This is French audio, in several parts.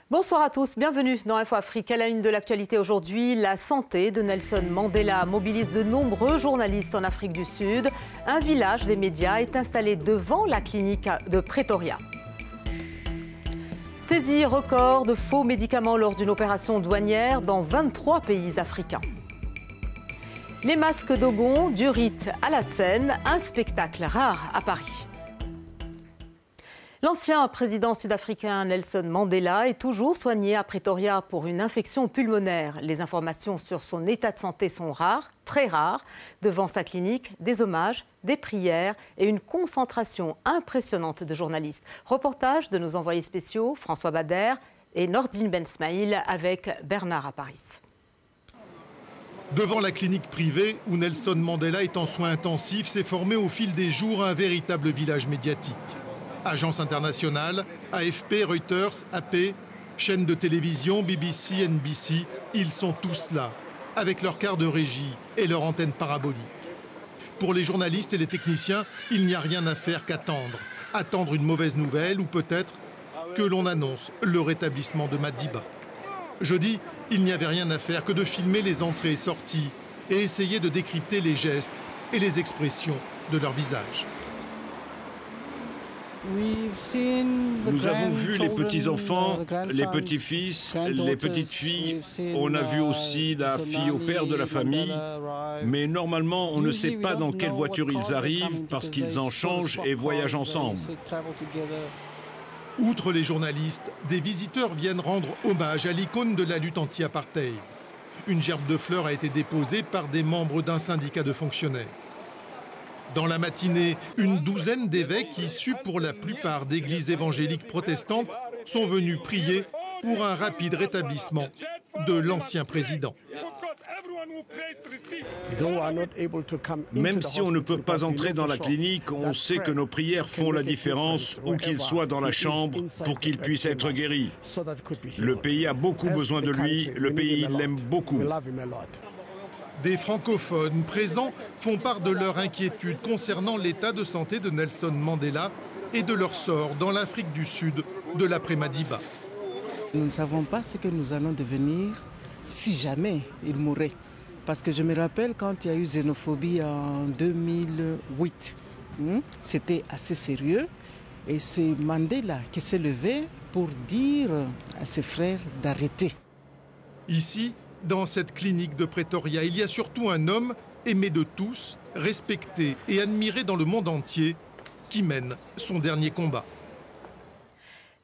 Bonsoir à tous, bienvenue dans Info Afrique. À la une de l'actualité aujourd'hui, la santé de Nelson Mandela mobilise de nombreux journalistes en Afrique du Sud. Un village des médias est installé devant la clinique de Pretoria. Saisie record de faux médicaments lors d'une opération douanière dans 23 pays africains. Les masques d'Ogon, du rite à la scène, un spectacle rare à Paris. L'ancien président sud-africain Nelson Mandela est toujours soigné à Pretoria pour une infection pulmonaire. Les informations sur son état de santé sont rares, très rares. Devant sa clinique, des hommages, des prières et une concentration impressionnante de journalistes. Reportage de nos envoyés spéciaux François Bader et Nordine Ben Smaïl avec Bernard à Paris. Devant la clinique privée où Nelson Mandela est en soins intensifs, s'est formé au fil des jours un véritable village médiatique. Agences internationales, AFP, Reuters, AP, chaînes de télévision, BBC, NBC, ils sont tous là, avec leur quart de régie et leur antenne parabolique. Pour les journalistes et les techniciens, il n'y a rien à faire qu'attendre. Attendre une mauvaise nouvelle ou peut-être que l'on annonce le rétablissement de Madiba. Jeudi, il n'y avait rien à faire que de filmer les entrées et sorties et essayer de décrypter les gestes et les expressions de leur visage. Nous avons vu les petits-enfants, les petits-fils, les petites-filles. On a vu aussi la fille au père de la famille. Mais normalement, on ne sait pas dans quelle voiture ils arrivent parce qu'ils en changent et voyagent ensemble. Outre les journalistes, des visiteurs viennent rendre hommage à l'icône de la lutte anti-apartheid. Une gerbe de fleurs a été déposée par des membres d'un syndicat de fonctionnaires. Dans la matinée, une douzaine d'évêques issus pour la plupart d'églises évangéliques protestantes sont venus prier pour un rapide rétablissement de l'ancien président. Même si on ne peut pas entrer dans la clinique, on sait que nos prières font la différence où qu'il soit dans la chambre pour qu'il puisse être guéri. Le pays a beaucoup besoin de lui, le pays l'aime beaucoup. Des francophones présents font part de leur inquiétude concernant l'état de santé de Nelson Mandela et de leur sort dans l'Afrique du Sud de l'après-Madiba. Nous ne savons pas ce que nous allons devenir si jamais il mourait. Parce que je me rappelle quand il y a eu xénophobie en 2008, c'était assez sérieux. Et c'est Mandela qui s'est levé pour dire à ses frères d'arrêter. Ici, dans cette clinique de Pretoria, il y a surtout un homme aimé de tous, respecté et admiré dans le monde entier, qui mène son dernier combat.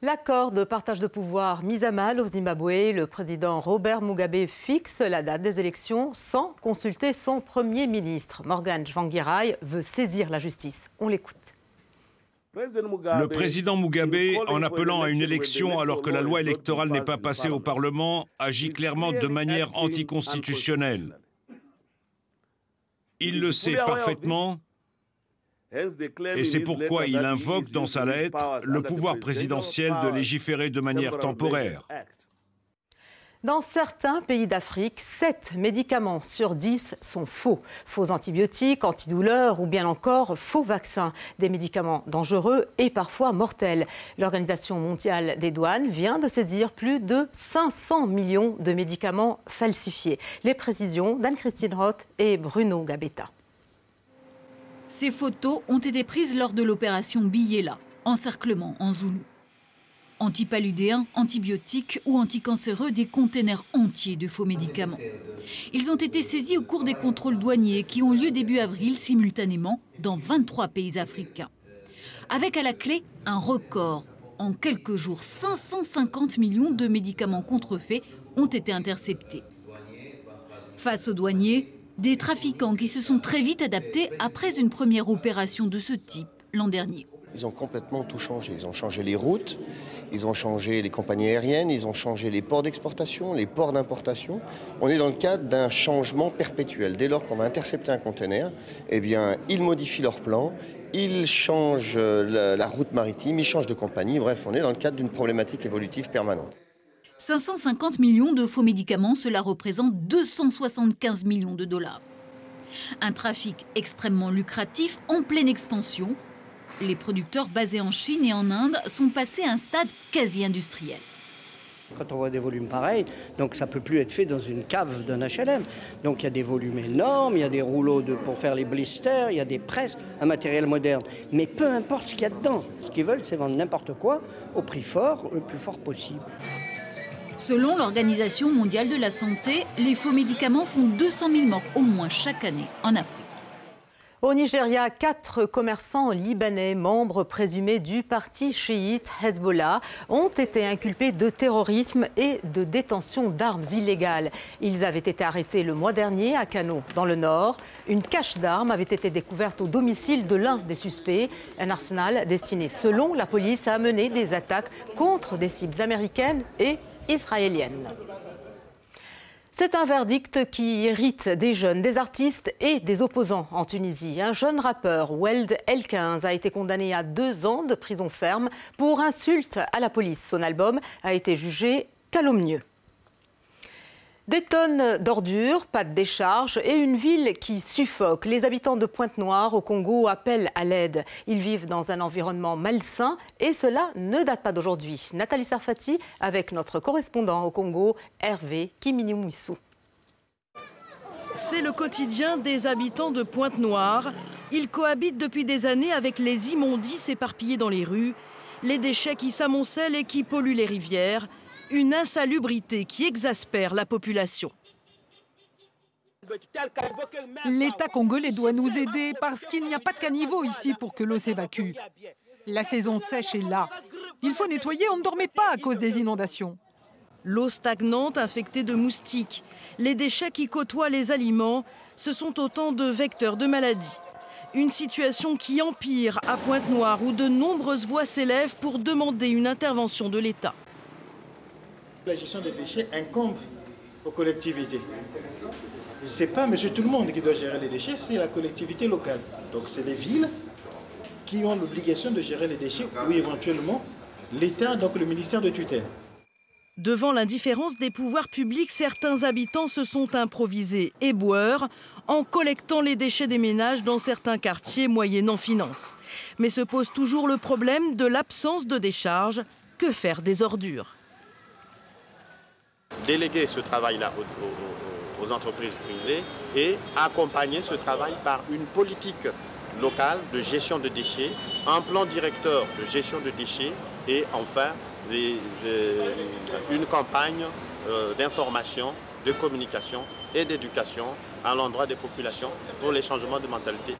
L'accord de partage de pouvoir mis à mal au Zimbabwe, le président Robert Mugabe fixe la date des élections sans consulter son Premier ministre. Morgan Tsvangirai veut saisir la justice. On l'écoute. Le président Mugabe, en appelant à une élection alors que la loi électorale n'est pas passée au Parlement, agit clairement de manière anticonstitutionnelle. Il le sait parfaitement et c'est pourquoi il invoque dans sa lettre le pouvoir présidentiel de légiférer de manière temporaire. Dans certains pays d'Afrique, 7 médicaments sur 10 sont faux. Faux antibiotiques, antidouleurs ou bien encore faux vaccins. Des médicaments dangereux et parfois mortels. L'Organisation mondiale des douanes vient de saisir plus de 500 millions de médicaments falsifiés. Les précisions d'Anne-Christine Roth et Bruno Gabetta. Ces photos ont été prises lors de l'opération Biyela, encerclement en zoulou. Antipaludéens, antibiotiques ou anticancéreux, des containers entiers de faux médicaments. Ils ont été saisis au cours des contrôles douaniers qui ont lieu début avril simultanément dans 23 pays africains. Avec à la clé un record. En quelques jours, 550 millions de médicaments contrefaits ont été interceptés. Face aux douaniers, des trafiquants qui se sont très vite adaptés après une première opération de ce type l'an dernier. Ils ont complètement tout changé. Ils ont changé les routes, ils ont changé les compagnies aériennes, ils ont changé les ports d'exportation, les ports d'importation. On est dans le cadre d'un changement perpétuel. Dès lors qu'on va intercepter un conteneur, eh bien, ils modifient leur plan, ils changent la route maritime, ils changent de compagnie. Bref, on est dans le cadre d'une problématique évolutive permanente. 550 millions de faux médicaments, cela représente 275 millions de dollars. Un trafic extrêmement lucratif en pleine expansion. Les producteurs basés en Chine et en Inde sont passés à un stade quasi industriel. Quand on voit des volumes pareils, donc ça ne peut plus être fait dans une cave d'un HLM. Donc il y a des volumes énormes, il y a des rouleaux pour faire les blisters, il y a des presses, un matériel moderne. Mais peu importe ce qu'il y a dedans, ce qu'ils veulent, c'est vendre n'importe quoi au prix fort, le plus fort possible. Selon l'Organisation mondiale de la santé, les faux médicaments font 200 000 morts au moins chaque année en Afrique. Au Nigeria, 4 commerçants libanais, membres présumés du parti chiite Hezbollah, ont été inculpés de terrorisme et de détention d'armes illégales. Ils avaient été arrêtés le mois dernier à Kano, dans le nord. Une cache d'armes avait été découverte au domicile de l'un des suspects. Un arsenal destiné, selon la police, à mener des attaques contre des cibles américaines et israéliennes. C'est un verdict qui irrite des jeunes, des artistes et des opposants en Tunisie. Un jeune rappeur, Weld El15, a été condamné à 2 ans de prison ferme pour insulte à la police. Son album a été jugé calomnieux. Des tonnes d'ordures, pas de décharge et une ville qui suffoque. Les habitants de Pointe-Noire au Congo appellent à l'aide. Ils vivent dans un environnement malsain et cela ne date pas d'aujourd'hui. Nathalie Sarfati avec notre correspondant au Congo, Hervé Kiminumissou. C'est le quotidien des habitants de Pointe-Noire. Ils cohabitent depuis des années avec les immondices éparpillés dans les rues, les déchets qui s'amoncellent et qui polluent les rivières. Une insalubrité qui exaspère la population. L'État congolais doit nous aider parce qu'il n'y a pas de caniveau ici pour que l'eau s'évacue. La saison sèche est là. Il faut nettoyer, on ne dormait pas à cause des inondations. L'eau stagnante infectée de moustiques, les déchets qui côtoient les aliments, ce sont autant de vecteurs de maladies. Une situation qui empire à Pointe-Noire où de nombreuses voix s'élèvent pour demander une intervention de l'État. La gestion des déchets incombe aux collectivités. Ce n'est pas monsieur tout le monde qui doit gérer les déchets, c'est la collectivité locale. Donc c'est les villes qui ont l'obligation de gérer les déchets ou éventuellement l'État, donc le ministère de tutelle. Devant l'indifférence des pouvoirs publics, certains habitants se sont improvisés éboueurs en collectant les déchets des ménages dans certains quartiers moyennant finance. Mais se pose toujours le problème de l'absence de décharge. Que faire des ordures ? Déléguer ce travail-là aux entreprises privées et accompagner ce travail par une politique locale de gestion de déchets, un plan directeur de gestion de déchets et enfin une campagne d'information, de communication et d'éducation à l'endroit des populations pour les changements de mentalité.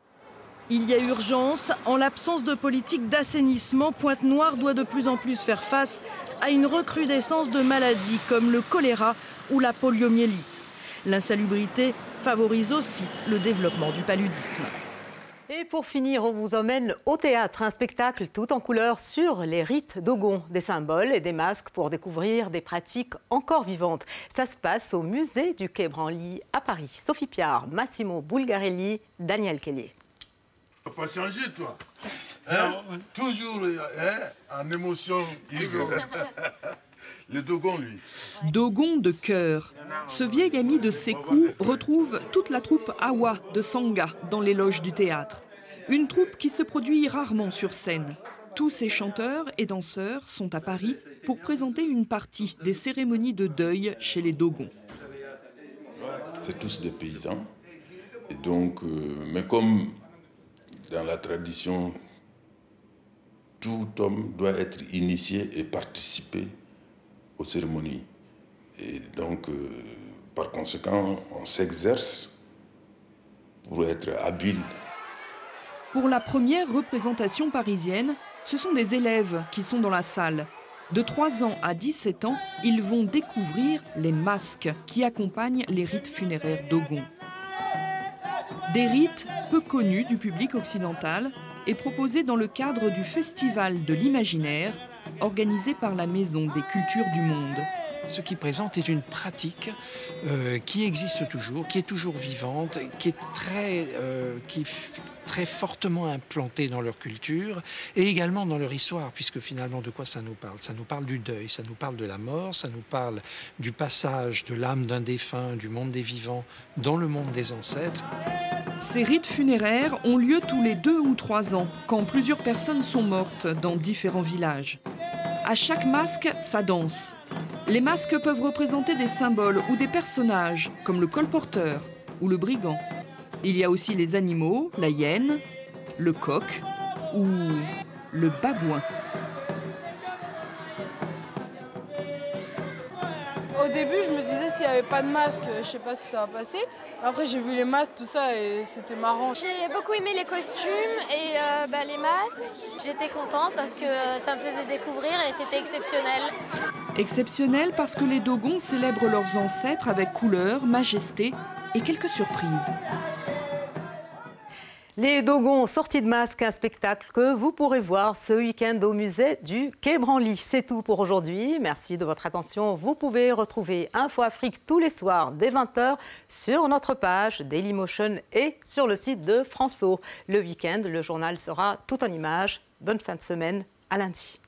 Il y a urgence. En l'absence de politique d'assainissement, Pointe-Noire doit de plus en plus faire face à une recrudescence de maladies comme le choléra ou la poliomyélite. L'insalubrité favorise aussi le développement du paludisme. Et pour finir, on vous emmène au théâtre, un spectacle tout en couleurs sur les rites Dogon, des symboles et des masques pour découvrir des pratiques encore vivantes. Ça se passe au musée du Quai Branly à Paris. Sophie Piard, Massimo Bulgarelli, Daniel Kelly. Tu n'as pas changé, toi. Hein? Toujours en émotion. Le Dogon, lui. Dogon de cœur. Ce vieil ami de Sékou retrouve toute la troupe Awa de Sanga dans les loges du théâtre. Une troupe qui se produit rarement sur scène. Tous ces chanteurs et danseurs sont à Paris pour présenter une partie des cérémonies de deuil chez les Dogons. C'est tous des paysans. Et donc, mais comme dans la tradition, tout homme doit être initié et participer aux cérémonies. Et donc, par conséquent, on s'exerce pour être habile. Pour la première représentation parisienne, ce sont des élèves qui sont dans la salle. De 3 ans à 17 ans, ils vont découvrir les masques qui accompagnent les rites funéraires Dogon. Des rites peu connus du public occidental et proposés dans le cadre du Festival de l'Imaginaire, organisé par la Maison des Cultures du Monde. Ce qu'ils présentent est une pratique qui existe toujours, qui est toujours vivante, qui est très fortement implantée dans leur culture et également dans leur histoire, puisque finalement de quoi ça nous parle? Ça nous parle du deuil, ça nous parle de la mort, ça nous parle du passage de l'âme d'un défunt, du monde des vivants, dans le monde des ancêtres. Ces rites funéraires ont lieu tous les 2 ou 3 ans, quand plusieurs personnes sont mortes dans différents villages. À chaque masque, ça danse. Les masques peuvent représenter des symboles ou des personnages, comme le colporteur ou le brigand. Il y a aussi les animaux, la hyène, le coq ou le babouin. Au début, je me disais s'il n'y avait pas de masque, je ne sais pas si ça va passer. Après, j'ai vu les masques, tout ça, et c'était marrant. J'ai beaucoup aimé les costumes et les masques. J'étais contente parce que ça me faisait découvrir et c'était exceptionnel. Exceptionnel parce que les Dogons célèbrent leurs ancêtres avec couleur, majesté et quelques surprises. Les Dogons sortis de masque, un spectacle que vous pourrez voir ce week-end au musée du Quai Branly. C'est tout pour aujourd'hui. Merci de votre attention. Vous pouvez retrouver Info Afrique tous les soirs dès 20h sur notre page Dailymotion et sur le site de France-O. Le week-end, le journal sera tout en images. Bonne fin de semaine, à lundi.